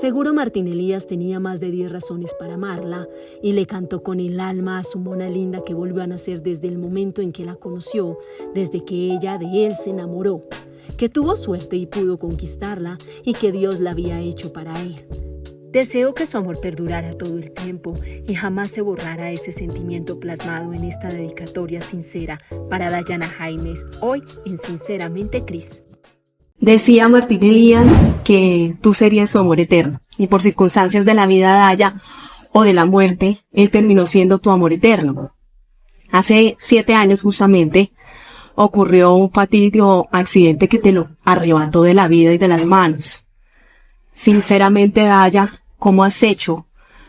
seguro Martín Elías tenía más de 10 razones para amarla y le cantó con el alma a su mona linda que volvió a nacer desde el momento en que la conoció, desde que ella de él se enamoró, que tuvo suerte y pudo conquistarla y que Dios la había hecho para él. Deseo que su amor perdurara todo el tiempo y jamás se borrara ese sentimiento plasmado en esta dedicatoria sincera para Dayana Jaimes, hoy en Sinceramente Cris. Decía Martín Elías que tú serías su amor eterno y por circunstancias de la vida de Daya o de la muerte, él terminó siendo tu amor eterno. Hace 7 años justamente ocurrió un fatídico accidente que te lo arrebató de la vida y de las manos. Sinceramente, Daya, ¿cómo has hecho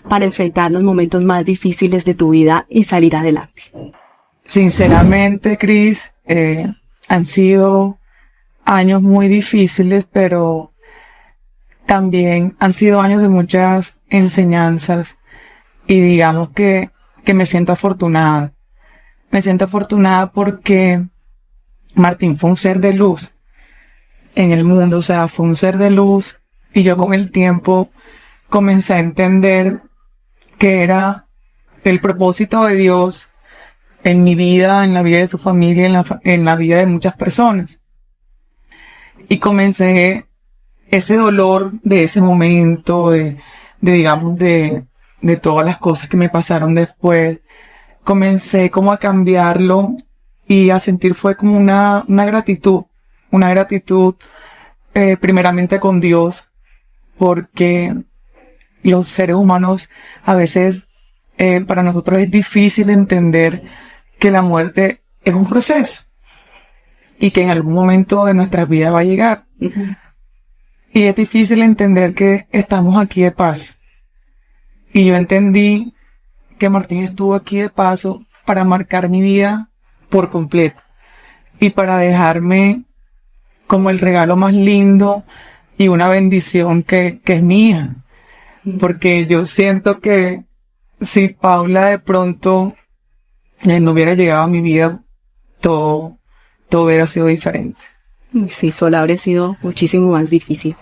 para enfrentar los momentos más difíciles de tu vida y salir adelante? Sinceramente, Cris, han sido años muy difíciles, pero también han sido años de muchas enseñanzas y digamos que me siento afortunada. Me siento afortunada porque Martín fue un ser de luz en el mundo, o sea, fue un ser de luz y yo con el tiempo comencé a entender que era el propósito de Dios en mi vida, en la vida de su familia, en la vida de muchas personas. Y comencé ese dolor de ese momento, digamos, de todas las cosas que me pasaron después. Comencé como a cambiarlo y a sentir fue como una gratitud primeramente con Dios, porque los seres humanos a veces para nosotros es difícil entender que la muerte es un proceso y que en algún momento de nuestras vidas va a llegar. Uh-huh. Y es difícil entender que estamos aquí de paso. Y yo entendí que Martín estuvo aquí de paso para marcar mi vida por completo y para dejarme como el regalo más lindo y una bendición que es mía. Porque yo siento que si Paula de pronto no hubiera llegado a mi vida, todo hubiera sido diferente. Sí, solo habría sido muchísimo más difícil.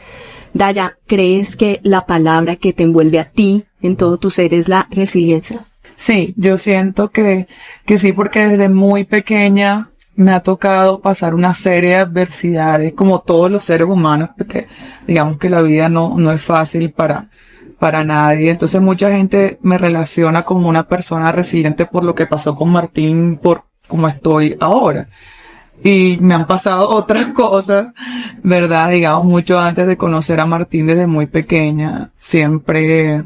Daya, ¿crees que la palabra que te envuelve a ti en todo tu ser es la resiliencia? Sí, yo siento que sí, porque desde muy pequeña me ha tocado pasar una serie de adversidades, como todos los seres humanos, porque digamos que la vida no es fácil para nadie. Entonces mucha gente me relaciona como una persona resiliente por lo que pasó con Martín, por cómo estoy ahora. Y me han pasado otras cosas, ¿verdad? Digamos, mucho antes de conocer a Martín desde muy pequeña, siempre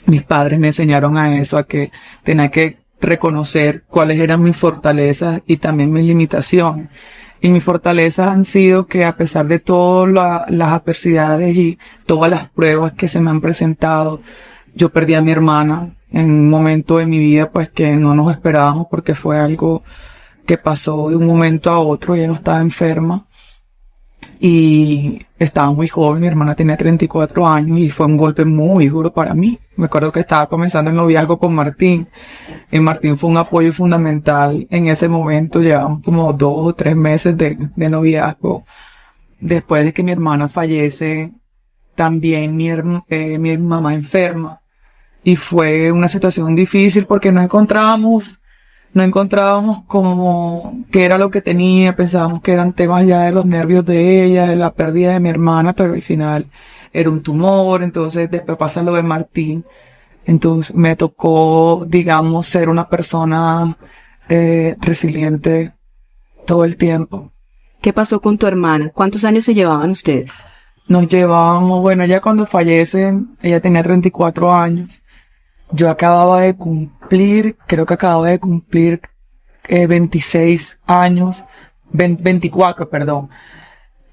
mis padres me enseñaron a eso, a que tenía que reconocer cuáles eran mis fortalezas y también mis limitaciones. Y mis fortalezas han sido que a pesar de todas las adversidades y todas las pruebas que se me han presentado, yo perdí a mi hermana en un momento de mi vida pues que no nos esperábamos, porque fue algo que pasó de un momento a otro. Ella no estaba enferma y estaba muy joven, mi hermana tenía 34 años y fue un golpe muy duro para mí. Me acuerdo que estaba comenzando el noviazgo con Martín y Martín fue un apoyo fundamental en ese momento. Llevamos como 2 o 3 meses de noviazgo. Después de que mi hermana fallece, también mi mamá enferma y fue una situación difícil porque no encontrábamos como qué era lo que tenía. Pensábamos que eran temas ya de los nervios de ella, de la pérdida de mi hermana, pero al final era un tumor. Entonces después pasa lo de Martín. Entonces me tocó, digamos, ser una persona resiliente todo el tiempo. ¿Qué pasó con tu hermana? ¿Cuántos años se llevaban ustedes? Nos llevábamos, bueno, ella cuando fallece, ella tenía 34 años. Yo acababa de cumplir 26 años, 24, perdón.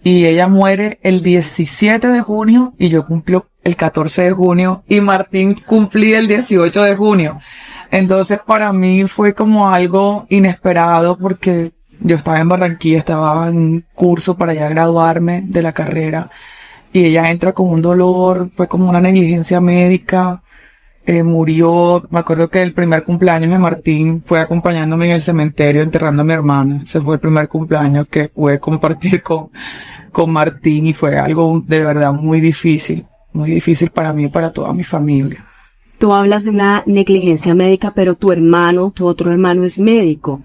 Y ella muere el 17 de junio y yo cumplo el 14 de junio y Martín cumplía el 18 de junio. Entonces para mí fue como algo inesperado porque yo estaba en Barranquilla, estaba en un curso para ya graduarme de la carrera y ella entra con un dolor, fue como una negligencia médica. Murió. Me acuerdo que el primer cumpleaños de Martín fue acompañándome en el cementerio enterrando a mi hermana. Ese fue el primer cumpleaños que pude compartir con Martín y fue algo de verdad muy difícil. muy difícil para mí y para toda mi familia. Tú hablas de una negligencia médica, pero tu otro hermano es médico.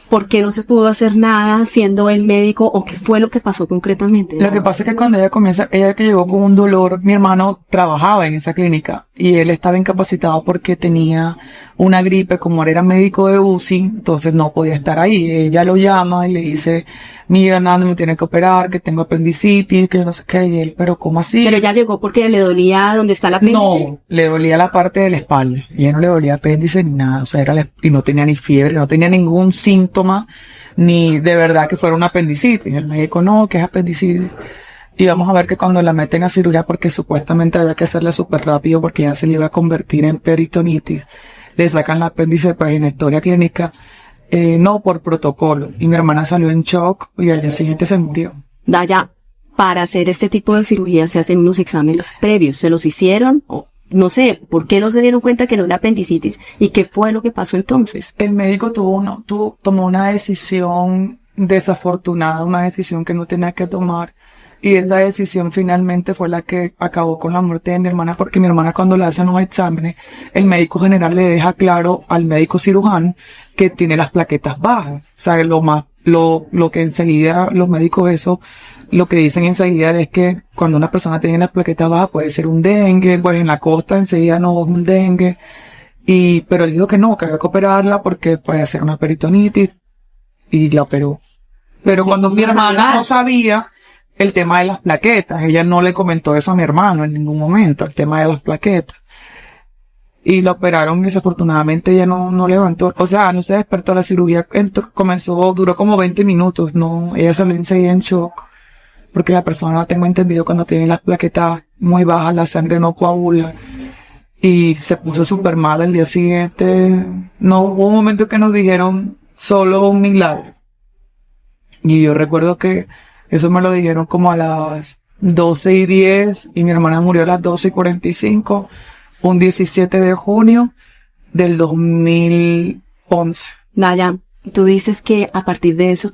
¿Por qué no se pudo hacer nada siendo él médico o qué fue lo que pasó concretamente? Lo que pasa es que cuando ella que llegó con un dolor, mi hermano trabajaba en esa clínica y él estaba incapacitado porque tenía una gripe, como él era médico de UCI, entonces no podía estar ahí. Ella lo llama y le dice, mira, Nando, me tiene que operar, que tengo apendicitis, que no sé qué, y él, pero ¿cómo así? Pero ella llegó porque le dolía donde está la apéndice. No, le dolía la parte de la espalda. Ella no le dolía apéndice ni nada, o sea, y no tenía ni fiebre, no tenía ningún síntoma, ni de verdad que fuera una apendicitis. El médico, no, que es apendicitis. Y vamos a ver que cuando la meten a cirugía, porque supuestamente había que hacerle súper rápido porque ya se le iba a convertir en peritonitis, le sacan la apéndice, pues en historia clínica, no por protocolo. Y mi hermana salió en shock y al día siguiente se murió. Daya, para hacer este tipo de cirugía se hacen unos exámenes previos. ¿Se los hicieron? O no sé, ¿por qué no se dieron cuenta que no era apendicitis? ¿Y qué fue lo que pasó entonces? El médico tomó una decisión desafortunada, una decisión que no tenía que tomar. Y esa decisión finalmente fue la que acabó con la muerte de mi hermana, porque mi hermana cuando le hacen los exámenes, el médico general le deja claro al médico cirujano que tiene las plaquetas bajas. O sea, lo que enseguida los médicos lo que dicen enseguida es que cuando una persona tiene las plaquetas bajas puede ser un dengue, pues en la costa enseguida no es un dengue. Pero él dijo que no, que había que operarla porque puede ser una peritonitis y la operó. Pero sí, cuando mi hermana no sabía el tema de las plaquetas, ella no le comentó eso a mi hermano en ningún momento, el tema de las plaquetas. Y la operaron y desafortunadamente ella no levantó, o sea, no se despertó. La cirugía duró como 20 minutos, ella salió enseguida en shock, porque la persona, tengo entendido, cuando tiene las plaquetas muy bajas, la sangre no coagula, y se puso súper mal al día siguiente. No, hubo un momento que nos dijeron solo un milagro. Y yo recuerdo que eso me lo dijeron como a las 12:10 y mi hermana murió a las 12:45, un 17 de junio del 2011. Daya, tú dices que a partir de eso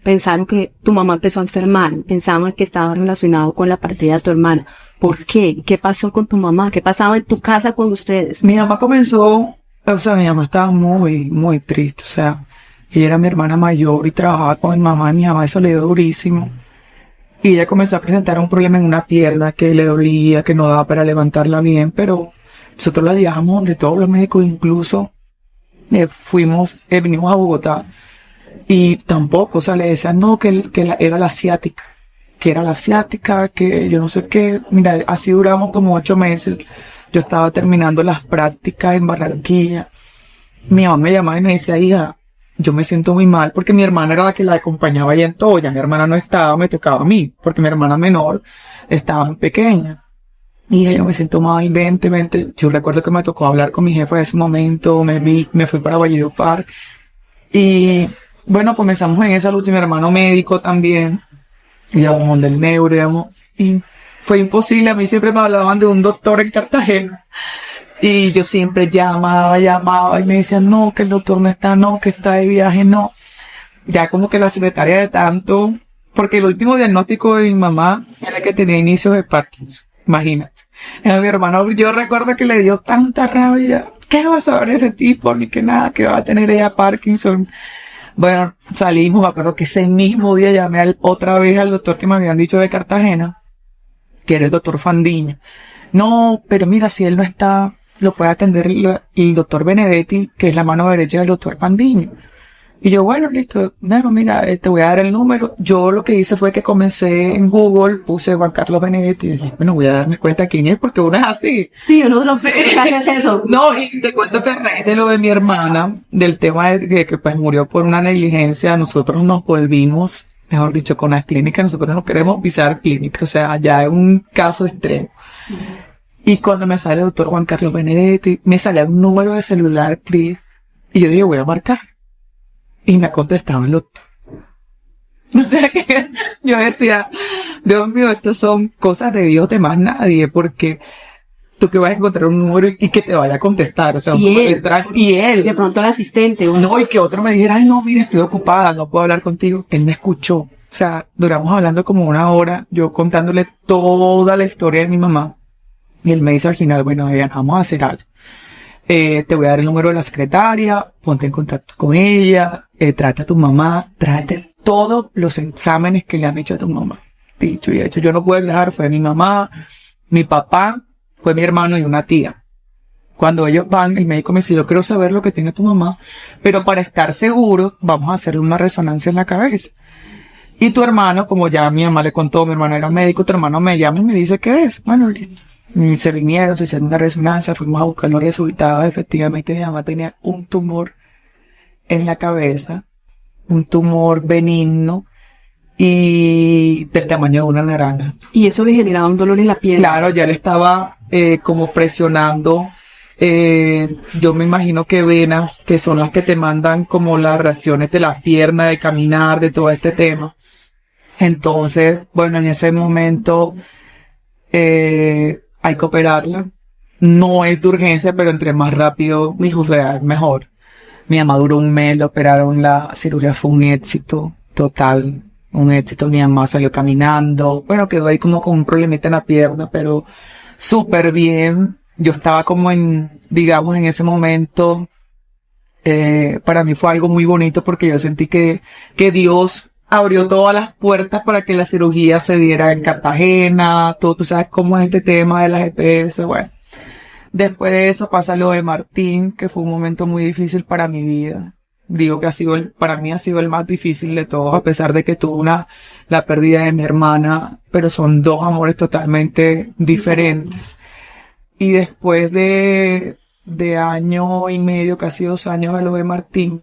pensaron que tu mamá empezó a enfermar, pensaban que estaba relacionado con la partida de tu hermana. ¿Por qué? ¿Qué pasó con tu mamá? ¿Qué pasaba en tu casa con ustedes? Mi mamá mi mamá estaba muy, muy triste, o sea, ella era mi hermana mayor y trabajaba con mi mamá eso le dio durísimo. Y ella comenzó a presentar un problema en una pierna que le dolía, que no daba para levantarla bien, pero nosotros la llevamos donde todos los médicos, incluso vinimos a Bogotá y tampoco, o sea, le decían no, era la asiática, que yo no sé qué. Mira, así duramos como 8 meses. Yo estaba terminando las prácticas en Barranquilla. Mi mamá me llamaba y me decía, hija, yo me siento muy mal, porque mi hermana era la que la acompañaba allá en todo. Ya mi hermana no estaba, me tocaba a mí, porque mi hermana menor estaba muy pequeña. Y yo me siento mal, vente. Yo recuerdo que me tocó hablar con mi jefe en ese momento, me fui para Valledupar. Y bueno, comenzamos en esa lucha, mi hermano médico también. Íbamos del neuro, y fue imposible. A mí siempre me hablaban de un doctor en Cartagena. Y yo siempre llamaba y me decían, no, que el doctor no está, no, que está de viaje, no. Ya como que la secretaria de tanto, porque el último diagnóstico de mi mamá era que tenía inicios de Parkinson, imagínate. A mi hermano, yo recuerdo que le dio tanta rabia, ¿qué va a saber ese tipo? Ni que nada, que va a tener ella Parkinson. Bueno, salimos, me acuerdo que ese mismo día llamé otra vez al doctor que me habían dicho de Cartagena, que era el doctor Fandiño. No, pero mira, si él no está, lo puede atender el doctor Benedetti, que es la mano derecha del doctor Fandiño. Y yo, bueno, listo, bueno, mira, te voy a dar el número. Yo lo que hice fue que comencé en Google, puse Juan Carlos Benedetti, y dije, bueno, voy a darme cuenta quién es, porque uno es así. Sí, uno no sé qué es eso. No, y te cuento que a raíz de lo de mi hermana, del tema de que pues murió por una negligencia, nosotros nos volvimos, mejor dicho, con las clínicas, nosotros no queremos pisar clínicas, o sea, ya es un caso extremo. Y cuando me sale el doctor Juan Carlos Benedetti, me sale un número de celular, Cris, y yo dije, voy a marcar. Y me contestaba el doctor. O sea que yo decía, Dios mío, esto son cosas de Dios, de más nadie, porque tú que vas a encontrar un número y que te vaya a contestar, o sea, y él, de pronto el asistente, no, y que otro me dijera, ay no, mira, estoy ocupada, no puedo hablar contigo. Él me escuchó. O sea, duramos hablando como 1 hora, yo contándole toda la historia de mi mamá. Y él me dice al final, bueno, Diana, vamos a hacer algo. Te voy a dar el número de la secretaria, ponte en contacto con ella, trata a tu mamá, tráete todos los exámenes que le han hecho a tu mamá. Dicho y hecho, yo no pude viajar, fue mi mamá, mi papá, fue mi hermano y una tía. Cuando ellos van, el médico me dice, yo quiero saber lo que tiene tu mamá, pero para estar seguro, vamos a hacerle una resonancia en la cabeza. Y tu hermano, como ya mi mamá le contó, mi hermano era médico, tu hermano me llama y me dice, ¿qué es? Bueno, se vinieron, se hicieron una resonancia, fuimos a buscar los resultados. Efectivamente, mi mamá tenía un tumor en la cabeza, un tumor benigno y del tamaño de una naranja. Y eso le generaba un dolor en la piel. Claro, ya le estaba como presionando, yo me imagino que venas, que son las que te mandan como las reacciones de la pierna, de caminar, de todo este tema. Entonces, bueno, en ese momento hay que operarla. No es de urgencia, pero entre más rápido, o sea, mejor. Mi mamá duró un mes, la operaron, la cirugía fue un éxito total, un éxito. Mi mamá salió caminando, bueno, quedó ahí como con un problemita en la pierna, pero súper bien. Yo estaba como digamos, en ese momento, para mí fue algo muy bonito porque yo sentí que Dios abrió todas las puertas para que la cirugía se diera en Cartagena, tú sabes cómo es este tema de las EPS, bueno. Después de eso pasa lo de Martín, que fue un momento muy difícil para mi vida. Digo que para mí ha sido el más difícil de todos, a pesar de que tuve la pérdida de mi hermana, pero son dos amores totalmente diferentes. Y después de año y medio, casi 2 años de lo de Martín,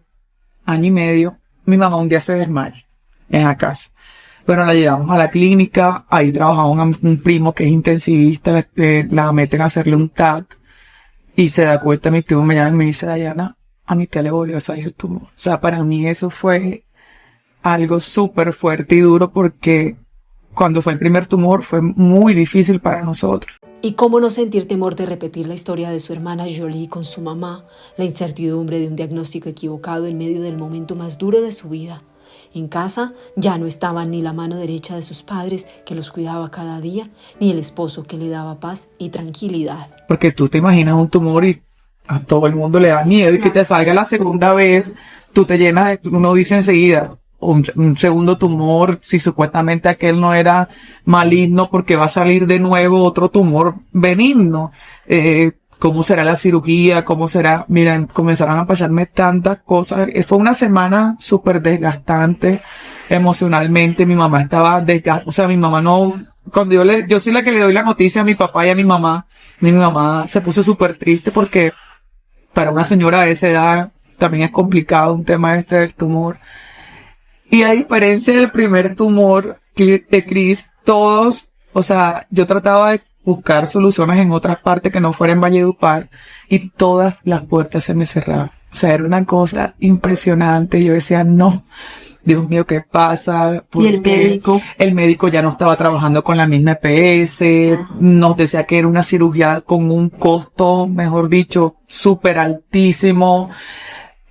año y medio, mi mamá un día se desmaya en la casa. Bueno, la llevamos a la clínica, ahí trabajaba un primo que es intensivista, la meten a hacerle un TAC, y se da cuenta, mi primo me llama y me dice, Dayana, a mi tía le volvió a salir el tumor. O sea, para mí eso fue algo súper fuerte y duro porque cuando fue el primer tumor fue muy difícil para nosotros. ¿Y cómo no sentir temor de repetir la historia de su hermana Jolie con su mamá? La incertidumbre de un diagnóstico equivocado en medio del momento más duro de su vida. En casa ya no estaban ni la mano derecha de sus padres que los cuidaba cada día, ni el esposo que le daba paz y tranquilidad. Porque tú te imaginas un tumor y a todo el mundo le da miedo y que te salga la segunda vez, tú te llenas uno dice enseguida, un segundo tumor, si supuestamente aquel no era maligno porque va a salir de nuevo otro tumor benigno. ¿Cómo será la cirugía? ¿Cómo será? Miren, comenzaron a pasarme tantas cosas. Fue una semana súper desgastante emocionalmente. Mi mamá estaba desgastada. O sea, mi mamá no... Cuando yo soy la que le doy la noticia a mi papá y a mi mamá se puso súper triste porque para una señora de esa edad también es complicado un tema del tumor. Y a diferencia del primer tumor de Cris, todos, o sea, yo trataba de buscar soluciones en otras partes que no fuera en Valledupar y todas las puertas se me cerraban. O sea, era una cosa impresionante. Yo decía, no, Dios mío, ¿qué pasa? ¿Y el médico? El médico ya no estaba trabajando con la misma EPS, nos decía que era una cirugía con un costo, mejor dicho, súper altísimo.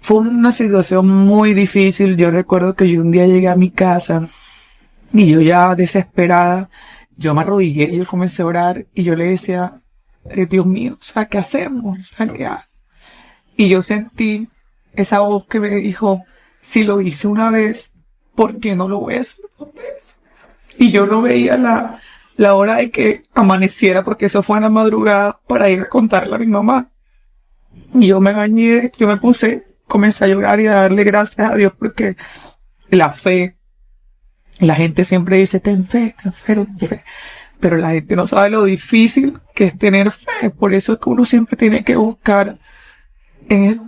Fue una situación muy difícil. Yo recuerdo que yo un día llegué a mi casa y yo ya desesperada, yo me arrodillé y yo comencé a orar y yo le decía, Dios mío, o sea, ¿qué hacemos? O sea, ¿qué hago? Y yo sentí esa voz que me dijo, si lo hice una vez, ¿por qué no lo voy a hacer 2 veces? Y yo no veía la hora de que amaneciera, porque eso fue en la madrugada, para ir a contarle a mi mamá. Y yo me bañé, yo me puse, comencé a llorar y a darle gracias a Dios, porque la fe, la gente siempre dice, ten fe, pero la gente no sabe lo difícil que es tener fe. Por eso es que uno siempre tiene que buscar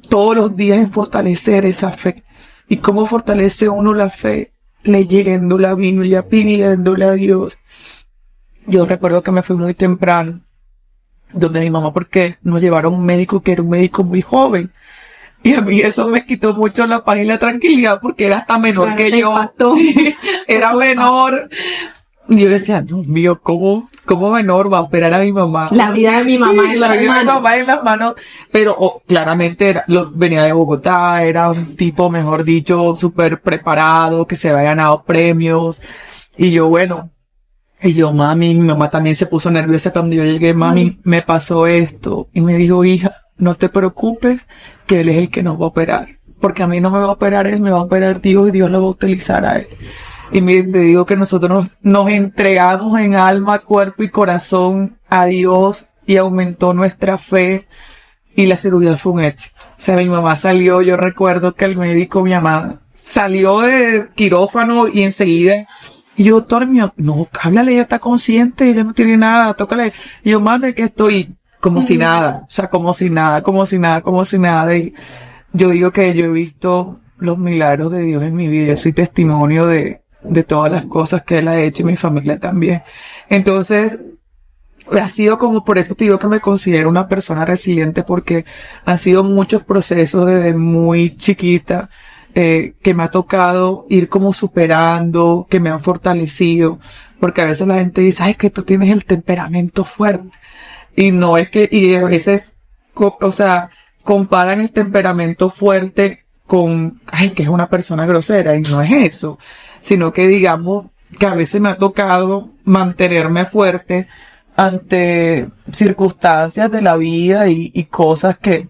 todos los días en fortalecer esa fe. ¿Y cómo fortalece uno la fe? Leyendo la Biblia, pidiéndole a Dios. Yo recuerdo que me fui muy temprano donde mi mamá porque nos llevaron a un médico que era un médico muy joven. Y a mí eso me quitó mucho la paz y la tranquilidad porque era hasta menor que yo. Sí, era menor. Y yo decía, Dios mío, ¿cómo menor va a operar a mi mamá? La vida de mi mamá en las manos. La vida de mi mamá en las manos. Pero claramente venía de Bogotá, era un tipo, mejor dicho, súper preparado, que se había ganado premios. Y yo, bueno, Y yo, mami, mi mamá también se puso nerviosa cuando yo llegué, mami, me pasó esto. Y me dijo, hija, no te preocupes, que él es el que nos va a operar. Porque a mí no me va a operar él, me va a operar Dios y Dios lo va a utilizar a él. Y miren, te digo que nosotros nos entregamos en alma, cuerpo y corazón a Dios y aumentó nuestra fe y la cirugía fue un éxito. O sea, mi mamá salió, yo recuerdo que el médico, mi mamá, salió de quirófano y enseguida, y yo, doctor mío, no, háblale, ella está consciente, ella no tiene nada, tócale. Y yo, madre, que estoy como si nada, o sea, como si nada, como si nada, como si nada. Y yo digo que yo he visto los milagros de Dios en mi vida, yo soy testimonio de todas las cosas que Él ha hecho y mi familia también. Entonces, ha sido como, por eso te digo que me considero una persona resiliente, porque han sido muchos procesos desde muy chiquita, que me ha tocado ir como superando, que me han fortalecido, porque a veces la gente dice, ay, que tú tienes el temperamento fuerte, y no es que, y a veces, o sea, comparan el temperamento fuerte con, ay, que es una persona grosera, y no es eso, sino que digamos que a veces me ha tocado mantenerme fuerte ante circunstancias de la vida y cosas que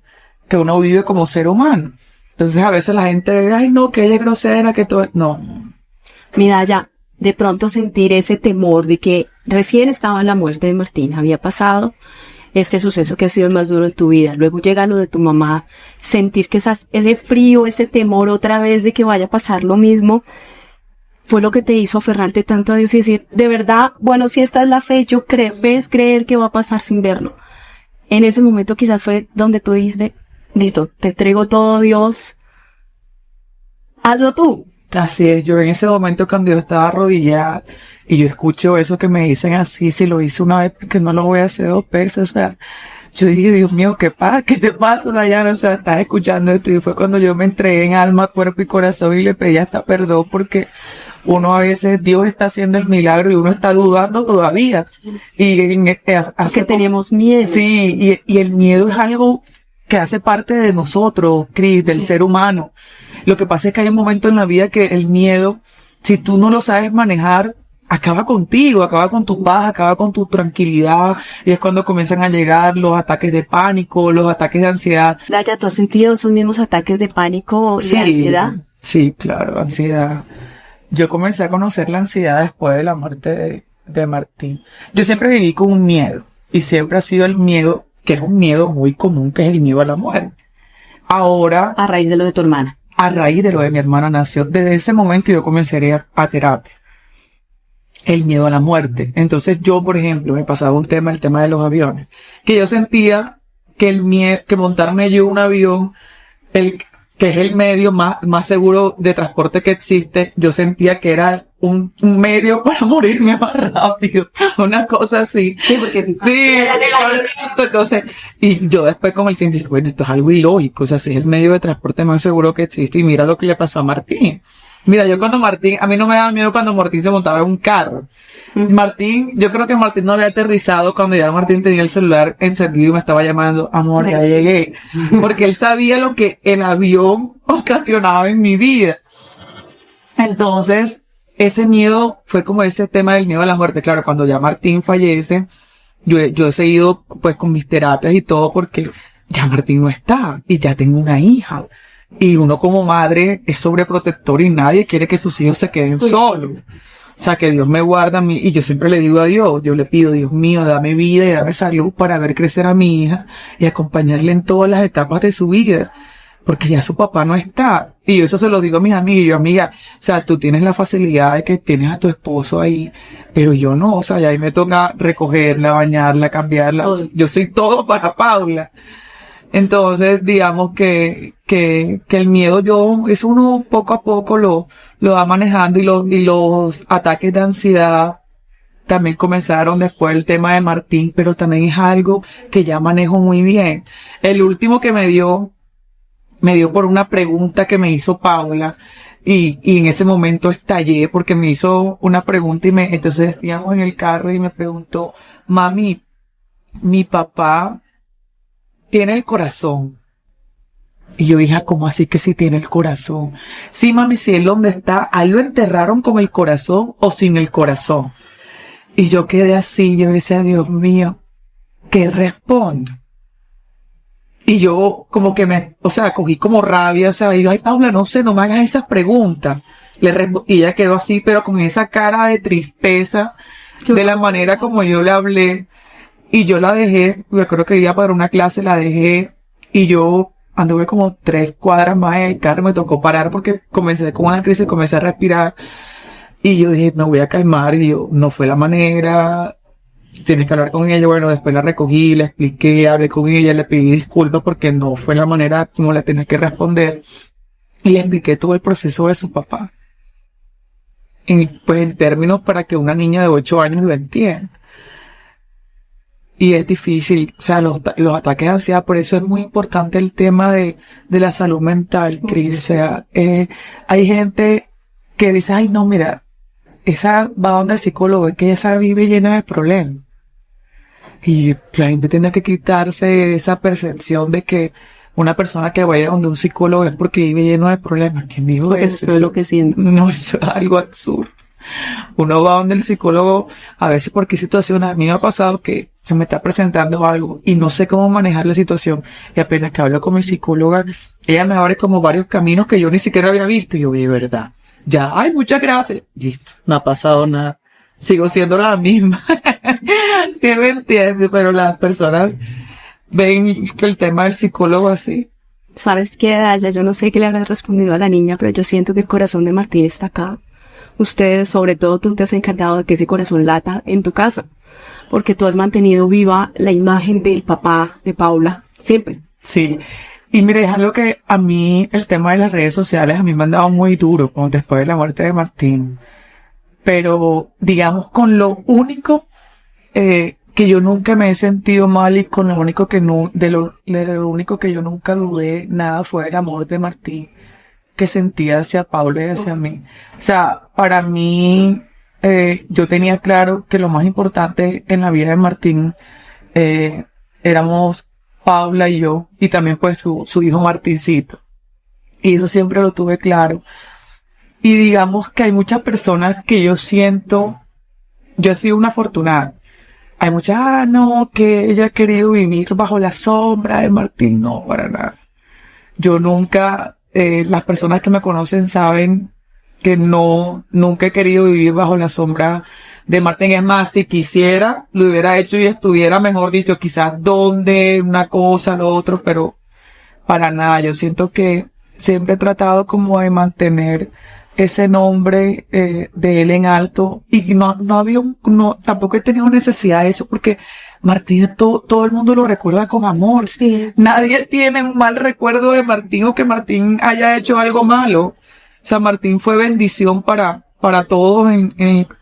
uno vive como ser humano. Entonces a veces la gente dice, ay no, que ella es grosera, que todo, no. Mira, ya, de pronto sentir ese temor de que recién estaba la muerte de Martín, había pasado este suceso que ha sido el más duro en tu vida, luego llega lo de tu mamá, sentir que ese frío, ese temor otra vez de que vaya a pasar lo mismo, fue lo que te hizo aferrarte tanto a Dios y decir, de verdad, bueno, si esta es la fe, yo creo, ves creer que va a pasar sin verlo. En ese momento quizás fue donde tú dijiste, listo, te entrego todo, Dios, hazlo tú. Así es, yo en ese momento cuando yo estaba arrodillada y yo escucho eso que me dicen así, si lo hice una vez, porque no lo voy a hacer 2 veces, o sea, yo dije, Dios mío, ¿qué pasa? ¿Qué te pasa, Dayana? O sea, estás escuchando esto, y fue cuando yo me entregué en alma, cuerpo y corazón y le pedí hasta perdón, porque uno a veces, Dios está haciendo el milagro y uno está dudando todavía. Y que tenemos miedo. Sí, y el miedo es algo que hace parte de nosotros, Cris, del ser humano. Lo que pasa es que hay un momento en la vida que el miedo, si tú no lo sabes manejar, acaba contigo, acaba con tu paz, acaba con tu tranquilidad, y es cuando comienzan a llegar los ataques de pánico, los ataques de ansiedad. Daya, ¿tú has sentido esos mismos ataques de pánico y de ansiedad? Sí, claro, ansiedad. Yo comencé a conocer la ansiedad después de la muerte de Martín. Yo siempre viví con un miedo, y siempre ha sido el miedo, que es un miedo muy común, que es el miedo a la muerte. Ahora, a raíz de lo de tu hermana. A raíz de lo de mi hermana nació, desde ese momento yo comencé a ir a terapia. El miedo a la muerte. Entonces yo, por ejemplo, me pasaba el tema de los aviones, que yo sentía que el miedo, que montarme yo un avión, que es el medio más seguro de transporte que existe, yo sentía que era un medio para morirme más rápido, una cosa así. Sí, porque sí, entonces, y yo después con el tiempo dije, bueno, esto es algo ilógico, o sea, si es el medio de transporte más seguro que existe, y mira lo que le pasó a Martín. Mira, a mí no me daba miedo cuando Martín se montaba en un carro. Martín, yo creo que Martín no había aterrizado cuando ya Martín tenía el celular encendido y me estaba llamando, amor, ya llegué. Porque él sabía lo que el avión ocasionaba en mi vida. Entonces, ese miedo fue como ese tema del miedo a la muerte. Claro, cuando ya Martín fallece, yo he seguido pues con mis terapias y todo porque ya Martín no está y ya tengo una hija. Y uno como madre es sobreprotector y nadie quiere que sus hijos se queden solos. O sea, que Dios me guarda a mí. Y yo siempre le digo a Dios, yo le pido, Dios mío, dame vida y dame salud para ver crecer a mi hija y acompañarle en todas las etapas de su vida. Porque ya su papá no está. Y yo eso se lo digo a mis amigas. Y yo, amiga, o sea, tú tienes la facilidad de que tienes a tu esposo ahí, pero yo no. O sea, ya ahí me toca recogerla, bañarla, cambiarla. O sea, yo soy todo para Paula. Entonces, digamos que el miedo eso uno poco a poco lo va manejando y los ataques de ansiedad también comenzaron después del tema de Martín, pero también es algo que ya manejo muy bien. El último que me dio por una pregunta que me hizo Paula y en ese momento estallé porque me hizo una pregunta entonces íbamos en el carro y me preguntó, mami, mi papá tiene el corazón. Y yo dije, ¿cómo así que sí tiene el corazón? Sí, mami, si él donde está, ¿a él lo enterraron con el corazón o sin el corazón? Y yo quedé así, yo decía, Dios mío, ¿qué respondo? Y yo como que cogí como rabia, o sea, y digo, ay, Paula, no sé, no me hagas esas preguntas. Y ella quedó así, pero con esa cara de tristeza, de la manera como yo le hablé. Y yo la dejé, yo creo que iba para una clase, la dejé, y yo anduve como 3 cuadras más en el carro, me tocó parar porque comencé con una crisis, comencé a respirar, y yo dije, me voy a calmar, y yo, no fue la manera, tienes que hablar con ella. Bueno, después la recogí, le expliqué, hablé con ella, le pedí disculpas porque no fue la manera como la tenía que responder, y le expliqué todo el proceso de su papá. Y pues en términos para que una niña de 8 años lo entienda. Y es difícil, o sea, los ataques de ansiedad, por eso es muy importante el tema de la salud mental, Cris. O sea, hay gente que dice, ay, no, mira, esa va donde el psicólogo, es que esa vive llena de problemas. Y la gente tiene que quitarse esa percepción de que una persona que vaya donde un psicólogo es porque vive lleno de problemas. ¿Quién dijo eso? Eso es lo que siento. No, eso es algo absurdo. Uno va donde el psicólogo a veces por qué situaciones. A mí me ha pasado que se me está presentando algo y no sé cómo manejar la situación, y apenas que hablo con mi psicóloga, ella me abre como varios caminos que yo ni siquiera había visto, y yo vi, ¿verdad? Ya, ay, muchas gracias. Listo, no ha pasado nada. Sigo siendo la misma. Sí me entiendes, pero las personas ven el tema del psicólogo así. ¿Sabes qué, Daya? Yo no sé qué le habrás respondido a la niña, pero yo siento que el corazón de Martín está acá. Ustedes, sobre todo tú, te has encargado de que ese corazón lata en tu casa, porque tú has mantenido viva la imagen del papá de Paula, siempre. Sí, y mire, es algo que a mí, el tema de las redes sociales, a mí me han dado muy duro después de la muerte de Martín, pero digamos con lo único que yo nunca me he sentido mal, y con lo único que no, de lo único que yo nunca dudé nada fue el amor de Martín que sentía hacia Paula y hacia mí. O sea, para mí, yo tenía claro que lo más importante en la vida de Martín, éramos Paula y yo, y también pues su hijo Martincito. Y eso siempre lo tuve claro. Y digamos que hay muchas personas que yo siento, yo he sido una afortunada. Hay muchas, no, que ella ha querido vivir bajo la sombra de Martín. No, para nada. Yo nunca, las personas que me conocen saben que nunca he querido vivir bajo la sombra de Martín. Es más, si quisiera, lo hubiera hecho y estuviera, mejor dicho, quizás donde, una cosa, lo otro, pero para nada. Yo siento que siempre he tratado como de mantener ese nombre de él en alto, y tampoco he tenido necesidad de eso, porque Martín, todo el mundo lo recuerda con amor. Sí. Nadie tiene un mal recuerdo de Martín, o que Martín haya hecho algo malo. O sea, Martín fue bendición para todos,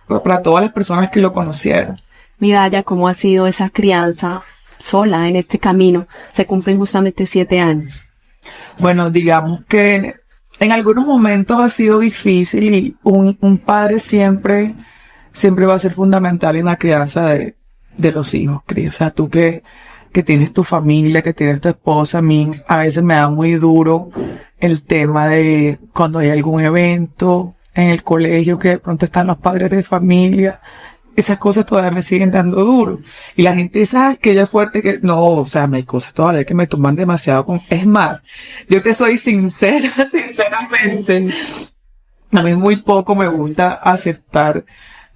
para todas las personas que lo conocieron. Mira, Daya, ¿cómo ha sido esa crianza sola en este camino? Se cumplen justamente 7 años. Bueno, digamos que en algunos momentos ha sido difícil, y un padre siempre va a ser fundamental en la crianza de los hijos, Cris. O sea, tú que tienes tu familia, que tienes tu esposa, a mí a veces me da muy duro el tema de cuando hay algún evento en el colegio, que de pronto están los padres de familia. Esas cosas todavía me siguen dando duro. Y la gente dice, que ella es fuerte, que no, o sea, hay cosas todavía que me toman demasiado es más, yo te soy sincera, sinceramente. A mí muy poco me gusta aceptar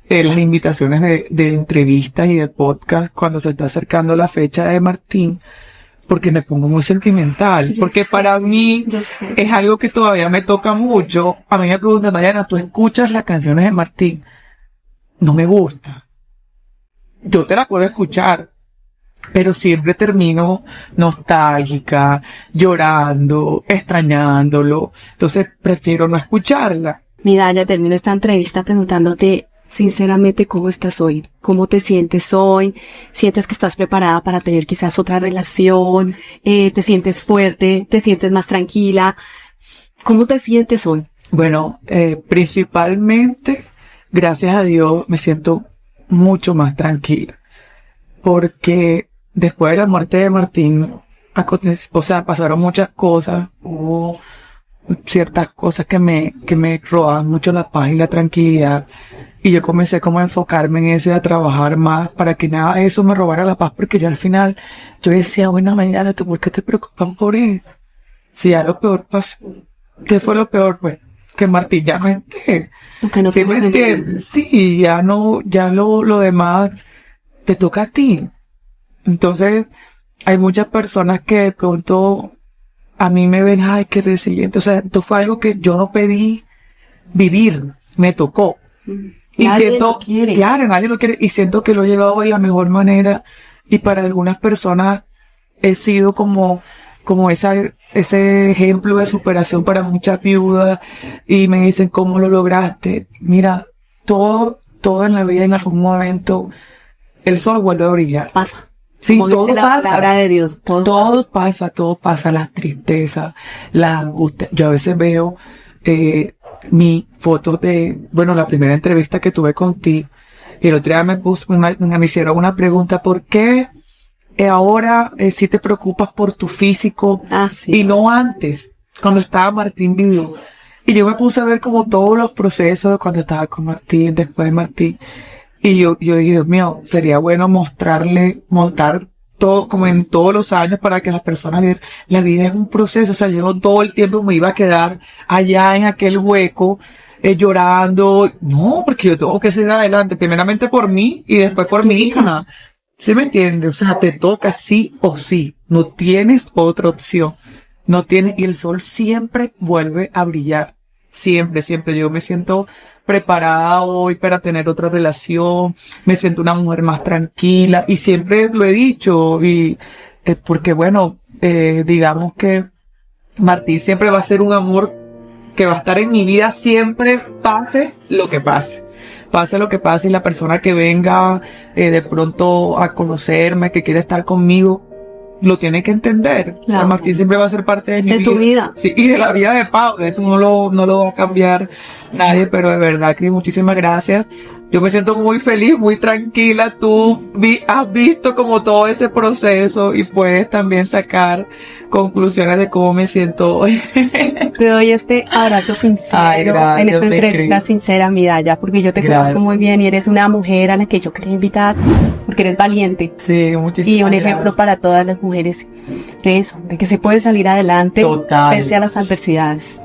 las invitaciones de entrevistas y de podcast cuando se está acercando la fecha de Martín, porque me pongo muy sentimental, porque para mí es algo que todavía me toca mucho. A mí me preguntan, Mariana, ¿tú escuchas las canciones de Martín? No me gusta. Yo te la puedo escuchar, pero siempre termino nostálgica, llorando, extrañándolo. Entonces prefiero no escucharla. Mira, ya termino esta entrevista preguntándote sinceramente cómo estás hoy, cómo te sientes hoy, sientes que estás preparada para tener quizás otra relación, te sientes fuerte, te sientes más tranquila, ¿cómo te sientes hoy? Bueno, principalmente, gracias a Dios, me siento mucho más tranquila, porque después de la muerte de Martín, pasaron muchas cosas, hubo ciertas cosas que me robaban mucho la paz y la tranquilidad, Y yo comencé como a enfocarme en eso y a trabajar más para que nada de eso me robara la paz, porque yo al final, yo decía, bueno, mañana, ¿tú por qué te preocupas por él? Si ya lo peor pasó. ¿Qué fue lo peor? Pues, que Martín ya no esté. Porque no ¿Sí me entiendes? Sí, ya no, ya lo demás te toca a ti. Entonces, hay muchas personas que de pronto a mí me ven, ay, qué resiliente. O sea, esto fue algo que yo no pedí vivir, me tocó. Y Nadie siento, lo quiere. claro, nadie lo quiere, y siento que lo he llevado hoy a mejor manera, y para algunas personas he sido como ese ejemplo de superación para muchas viudas, y me dicen, ¿cómo lo lograste? Mira, todo en la vida en algún momento, el sol vuelve a brillar. Pasa. Sí, Como todo dice la pasa. palabra de Dios. Todo pasa, las tristezas, las angustias. Yo a veces veo mi fotos la primera entrevista que tuve contigo, y el otro día me hicieron una pregunta, ¿por qué ahora sí te preocupas por tu físico Sí. y no antes, cuando estaba Martín vivo? Y yo me puse a ver como todos los procesos de cuando estaba con Martín, después de Martín. Y yo dije, Dios mío, sería bueno montar todo, como en todos los años, para que las personas vean, la vida es un proceso. O sea, yo no todo el tiempo me iba a quedar allá en aquel hueco, llorando. No, porque yo tengo que seguir adelante, primeramente por mí y después por mi hija. ¿Sí me entiendes? O sea, te toca sí o sí. No tienes otra opción. No tienes, y el sol siempre vuelve a brillar. Siempre, siempre. Yo me siento preparada hoy para tener otra relación, me siento una mujer más tranquila, y siempre lo he dicho, y porque bueno, digamos que Martín siempre va a ser un amor que va a estar en mi vida siempre, pase lo que pase. Pase lo que pase, y la persona que venga de pronto a conocerme, que quiere estar conmigo, lo tiene que entender. Claro. O sea, Martín siempre va a ser parte de mi vida. De tu vida. Sí, y de la vida de Pablo. Eso no lo va a cambiar nadie, pero de verdad que muchísimas gracias. Yo me siento muy feliz, muy tranquila. Tú has visto como todo ese proceso, y puedes también sacar conclusiones de cómo me siento hoy. Te doy este abrazo sincero. Ay, gracias, en esta me entrevista escribes. sincera, mi Daya, porque yo te Gracias. conozco muy bien y eres una mujer a la que yo quería invitar, porque eres valiente. Sí, muchísimas Y un gracias. ejemplo para todas las mujeres de eso, de que se puede salir adelante Total. pese a las adversidades.